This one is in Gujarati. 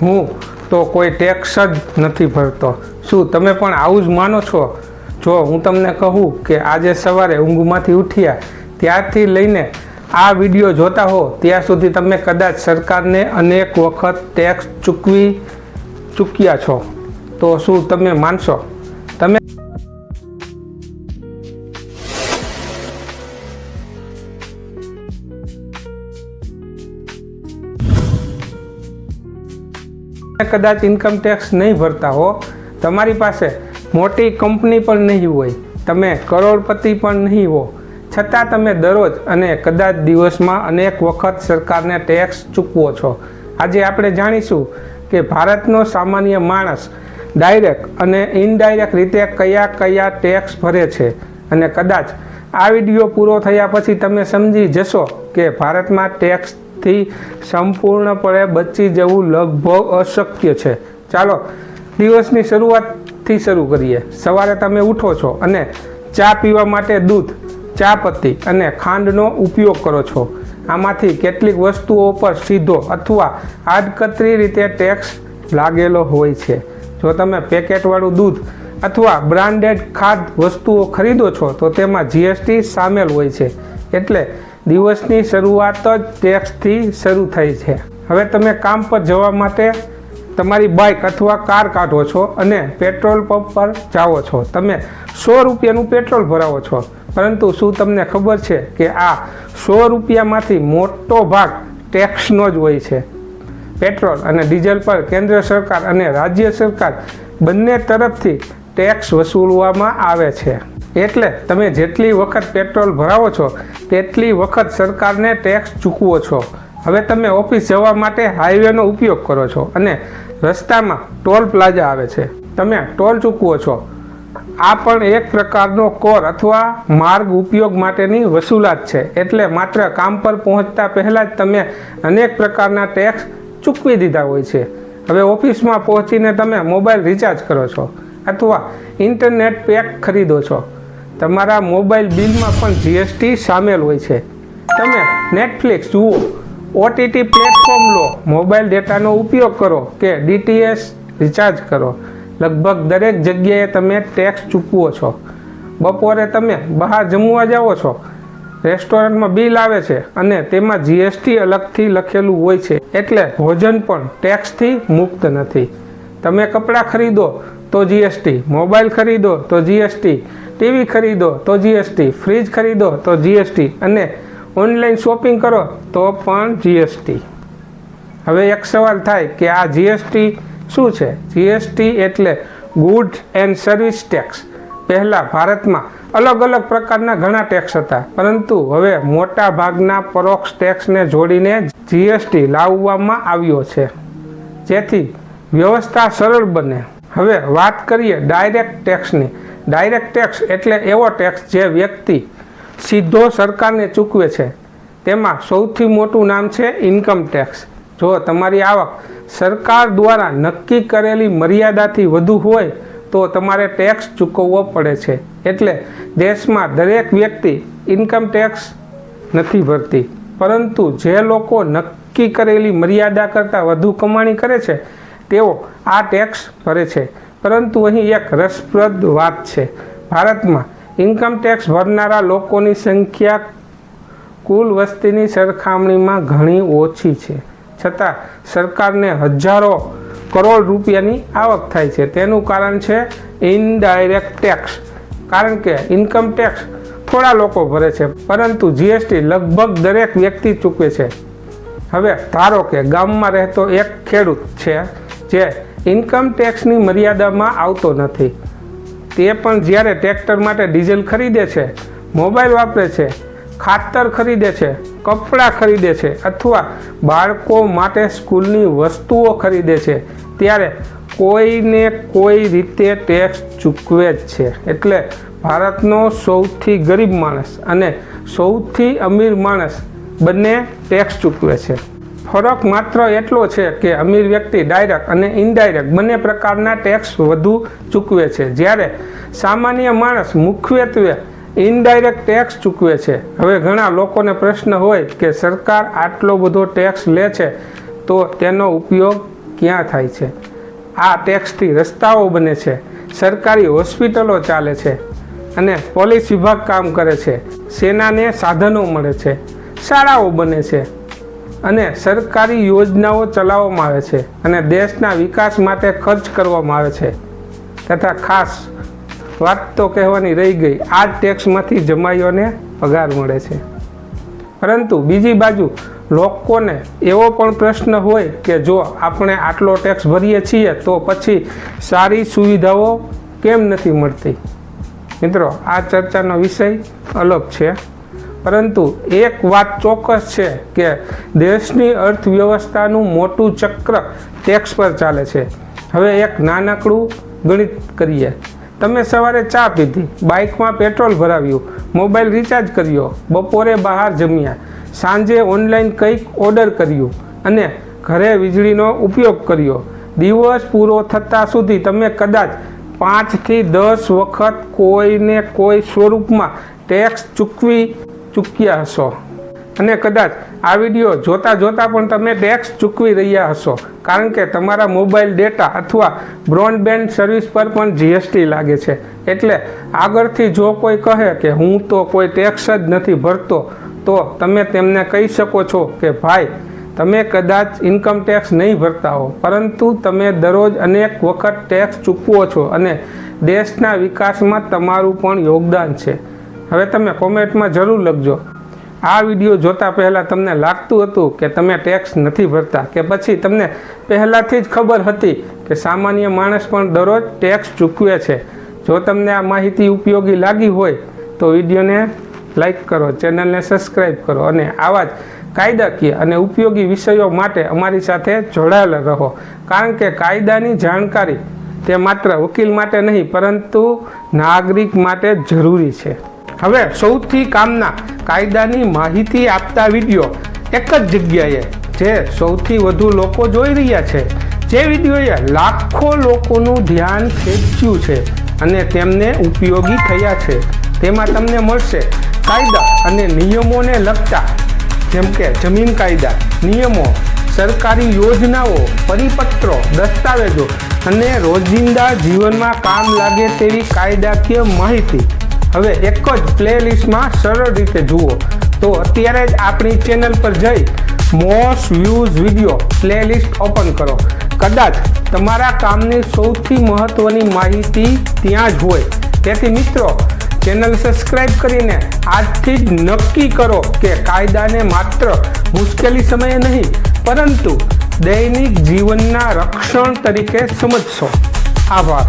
હું તો કોઈ ટેક્સ જ નથી ભરતો. શું તમે પણ આવું જ માનો છો? જો હું તમને કહું કે આજે સવારે ઊંઘમાંથી ઉઠ્યા ત્યારથી લઈને આ વિડીયો જોતા હો ત્યાં સુધી તમે કદાચ સરકારને અનેક વખત ટેક્સ ચૂક્યા છો, તો શું તમે માનશો? તમે કદાચ ઇન્કમ ટેક્સ નહીં ભરતા હો, તમારી પાસે મોટી કંપની પણ નહીં હોય, તમે કરોડપતિ પણ નહીં હો, છતાં તમે દરરોજ અને કદાચ દિવસમાં અનેક વખત સરકારને ટેક્સ ચૂકવો છો. આજે આપણે જાણીશું કે ભારતનો સામાન્ય માણસ ડાયરેક્ટ અને ઇનડાયરેક્ટ રીતે કયા કયા ટેક્સ ભરે છે. અને કદાચ આ વિડીયો પૂરો થયા પછી તમે સમજી જશો કે ભારતમાં ટેક્સથી સંપૂર્ણપણે બચી જવું લગભગ અશક્ય છે. ચાલો દિવસની શરૂઆતથી શરૂ કરીએ. સવારે તમે ઉઠો છો અને ચા પીવા માટે દૂધ, ચા પત્તી અને ખાંડનો ઉપયોગ કરો છો. આમાંથી કેટલીક વસ્તુઓ પર સીધો અથવા આડકતરી રીતે ટેક્સ લાગેલો હોય છે. જો તમે પેકેટવાળું દૂધ અથવા બ્રાન્ડેડ ખાદ્ય વસ્તુઓ ખરીદો છો તો તેમાં જીએસટી સામેલ હોય છે. એટલે દિવસની શરૂઆત જ ટેક્સથી શરૂ થઈ છે. હવે તમે કામ પર જવા માટે તમારી બાઇક અથવા કાર કાઢો છો અને પેટ્રોલ પંપ પર જાઓ છો. તમે 100 રૂપિયાનું પેટ્રોલ ભરાવો છો, પરંતુ શું તમને ખબર છે કે આ 100 રૂપિયામાંથી મોટો ભાગ ટેક્સનો જ હોય છે? પેટ્રોલ અને ડીઝલ પર કેન્દ્ર સરકાર અને રાજ્ય સરકાર બંને તરફથી ટેક્સ વસૂલવામાં આવે છે. એટલે તમે જેટલી વખત પેટ્રોલ ભરાવો છો તેટલી વખત સરકારને ટેક્સ ચૂકવો છો. હવે તમે ઓફિસ જવા માટે હાઈવેનો ઉપયોગ કરો છો અને રસ્તામાં ટોલ પ્લાઝા આવે છે, તમે ટોલ ચૂકવો છો. આ પણ એક પ્રકારનો કોર અથવા માર્ગ ઉપયોગ માટેની વસૂલાત છે. એટલે માત્ર કામ પર પહોંચતા પહેલાં જ તમે અનેક પ્રકારના ટેક્સ ચૂકવી દીધા હોય છે. હવે ઓફિસમાં પહોંચીને તમે મોબાઈલ રિચાર્જ કરો છો અથવા ઇન્ટરનેટ પેક ખરીદો છો. તમારા મોબાઈલ બિલમાં પણ જીએસટી સામેલ હોય છે. તમે નેટફ્લિક્સ જુઓ, ઓટીટી પ્લેટફોર્મ લો, મોબાઈલ ડેટાનો ઉપયોગ કરો કે ડીટીએચ રિચાર્જ કરો, લગભગ દરેક જગ્યાએ તમે ટેક્સ ચૂકવો છો. બપોરે તમે બહાર જમવા જાઓ છો, રેસ્ટોરન્ટમાં બિલ આવે છે અને તેમાં જીએસટી અલગથી લખેલું હોય છે. એટલે ભોજન પણ ટેક્સથી મુક્ત નથી. તમે કપડાં ખરીદો તો જીએસટી, મોબાઈલ ખરીદો તો જીએસટી, ટીવી ખરીદો તો જીએસટી, ફ્રીજ ખરીદો તો જીએસટી અને ઓનલાઈન શોપિંગ કરો તો પણ જીએસટી. હવે એક સવાલ થાય કે આ જીએસટી શું છે? જીએસટી એટલે ગુડ્સ એન્ડ સર્વિસ ટેક્સ. પહેલાં ભારતમાં અલગ અલગ પ્રકારના ઘણા ટેક્સ હતા, પરંતુ હવે મોટા ભાગના પરોક્ષ ટેક્સને જોડીને જીએસટી લાવવામાં આવ્યો છે, જેથી વ્યવસ્થા સરળ બને. હવે વાત કરીએ ડાયરેક્ટ ટેક્સની. ડાયરેક્ટ ટેક્સ એટલે એવો ટેક્સ જે વ્યક્તિ સીધો સરકારને ચૂકવે છે. તેમાં સૌથી મોટું નામ છે ઇન્કમ ટેક્સ. જો તમારી આવક સરકાર દ્વારા નક્કી કરેલી મર્યાદાથી વધુ હોય તો તમારે ટેક્સ ચૂકવવો પડે છે. એટલે દેશમાં દરેક વ્યક્તિ ઇન્કમ ટેક્સ નથી ભરતી, પરંતુ જે લોકો નક્કી કરેલી મર્યાદા કરતાં વધુ કમાણી કરે છે તેઓ આ ટેક્સ ભરે છે. પરંતુ અહીં એક રસપ્રદ વાત છે. ભારતમાં ઇન્કમ ટેક્સ ભરનારા લોકોની સંખ્યા કુલ વસ્તીની સરખામણીમાં ઘણી ઓછી છે. છતાં સરકારને હજારો કરોડ રૂપિયાની આવક થાય છે. તેનું કારણ છે ઇનડાયરેક્ટ ટેક્સ. કારણ કે ઇન્કમ ટેક્સ થોડા લોકો ભરે છે, પરંતુ જીએસટી લગભગ દરેક વ્યક્તિ ચૂકવે છે. હવે ધારો કે ગામમાં રહેતો એક ખેડૂત છે જે ઇન્કમ ટેક્સની મર્યાદામાં આવતો નથી. તે પણ જ્યારે ટ્રેક્ટર માટે ડીઝલ ખરીદે છે, મોબાઈલ વાપરે છે, ખાતર ખરીદે છે, કપડાં ખરીદે છે અથવા બાળકો માટે સ્કૂલની વસ્તુઓ ખરીદે છે, ત્યારે કોઈને કોઈ રીતે ટેક્સ ચૂકવે જ છે. એટલે ભારતનો સૌથી ગરીબ માણસ અને સૌથી અમીર માણસ બંને ટેક્સ ચૂકવે છે. ફરક માત્ર એટલો છે કે અમીર વ્યક્તિ ડાયરેક્ટ અને ઇનડાયરેક્ટ બંને પ્રકારના ટેક્સ વધુ ચૂકવે છે, જ્યારે સામાન્ય માણસ મુખ્યત્વે ઇનડાયરેક્ટ ટેક્સ ચૂકવે છે. હવે ઘણા લોકોને પ્રશ્ન હોય કે સરકાર આટલો બધો ટેક્સ લે છે તો તેનો ઉપયોગ ક્યાં થાય છે? આ ટેક્સથી રસ્તાઓ બને છે, સરકારી હોસ્પિટલો ચાલે છે અને પોલીસ વિભાગ કામ કરે છે, સેનાને સાધનો મળે છે, શાળાઓ બને છે અને સરકારી યોજનાઓ ચલાવવામાં આવે છે અને દેશના વિકાસ માટે ખર્ચ કરવામાં આવે છે. તથા ખાસ વાત તો કહેવાની રહી ગઈ, આ જ ટેક્સમાંથી જમાઈઓને પગાર મળે છે. પરંતુ બીજી બાજુ લોકોને એવો પણ પ્રશ્ન હોય કે જો આપણે આટલો ટેક્સ ભરીએ છીએ તો પછી સારી સુવિધાઓ કેમ નથી મળતી? મિત્રો, આ ચર્ચાનો વિષય અલગ છે, પરંતુ એક વાત ચોક્કસ છે કે દેશની અર્થવ્યવસ્થાનું મોટું ચક્ર ટેક્સ પર ચાલે છે. હવે એક નાનકડું ગણિત કરીએ. તમે સવારે ચા પીધી, બાઇકમાં પેટ્રોલ ભરાવ્યું, મોબાઈલ રિચાર્જ કર્યો, બપોરે બહાર જમ્યા, સાંજે ઓનલાઈન કંઈક ઓર્ડર કર્યું અને ઘરે વીજળીનો ઉપયોગ કર્યો. દિવસ પૂરો થતાં સુધી તમે કદાચ 5 થી 10 વખત કોઈને કોઈ સ્વરૂપમાં ટેક્સ ચૂક્યા હશો. અને કદાચ આ વિડીયો જોતાં જોતાં પણ તમે ટેક્સ ચૂકવી રહ્યા હશો, કારણ કે તમારા મોબાઈલ ડેટા અથવા બ્રોડબેન્ડ સર્વિસ પર પણ જીએસટી લાગે છે. એટલે આગળથી જો કોઈ કહે કે હું તો કોઈ ટેક્સ જ નથી ભરતો, તો તમે તેમને કહી શકો છો કે ભાઈ, તમે કદાચ ઇન્કમ ટેક્સ નહીં ભરતા હો, પરંતુ તમે દરરોજ અનેક વખત ટેક્સ ચૂકવો છો અને દેશના વિકાસમાં તમારું પણ યોગદાન છે. હવે તમે કોમેન્ટમાં જરૂર લખજો, આ વિડીયો જોતા પહેલાં તમને લાગતું હતું કે તમે ટેક્સ નથી ભરતા, કે પછી તમને પહેલાંથી જ ખબર હતી કે સામાન્ય માણસ પણ દરરોજ ટેક્સ ચૂકવે છે. જો તમને આ માહિતી ઉપયોગી લાગી હોય તો વિડીયોને લાઈક કરો, ચેનલને સબસ્ક્રાઈબ કરો અને આવા જ કાયદાકીય અને ઉપયોગી વિષયો માટે અમારી સાથે જોડાયેલા રહો. કારણ કે કાયદાની જાણકારી તે માત્ર વકીલ માટે નહીં, પરંતુ નાગરિક માટે જરૂરી છે. હવે સૌથી કામના કાયદાની માહિતી આપતા વિડીયો એક જ જગ્યાએ જે સૌથી વધુ લોકો જોઈ રહ્યા છે, જે વિડીયોએ લાખો લોકોનું ધ્યાન ખેંચ્યું છે અને તેમને ઉપયોગી થયા છે, તેમાં તમને મળશે કાયદા અને નિયમોને લગતા, જેમ કે જમીન કાયદા, નિયમો, સરકારી યોજનાઓ, પરિપત્રો, દસ્તાવેજો અને રોજિંદા જીવનમાં કામ લાગે તેવી કાયદાકીય માહિતી હવે એક જ પ્લેલિસ્ટમાં સરળ રીતે જુઓ. તો અત્યારે જ આપણી ચેનલ પર જઈ most views video playlist open કરો. કદાચ તમારા કામની સૌથી મહત્ત્વની માહિતી ત્યાં જ હોય. તેથી મિત્રો, ચેનલ સબસ્ક્રાઈબ કરીને આજથી જ નક્કી કરો કે કાયદાને માત્ર મુશ્કેલી સમયે નહીં, પરંતુ દૈનિક જીવનના રક્ષણ તરીકે સમજશો. આભાર.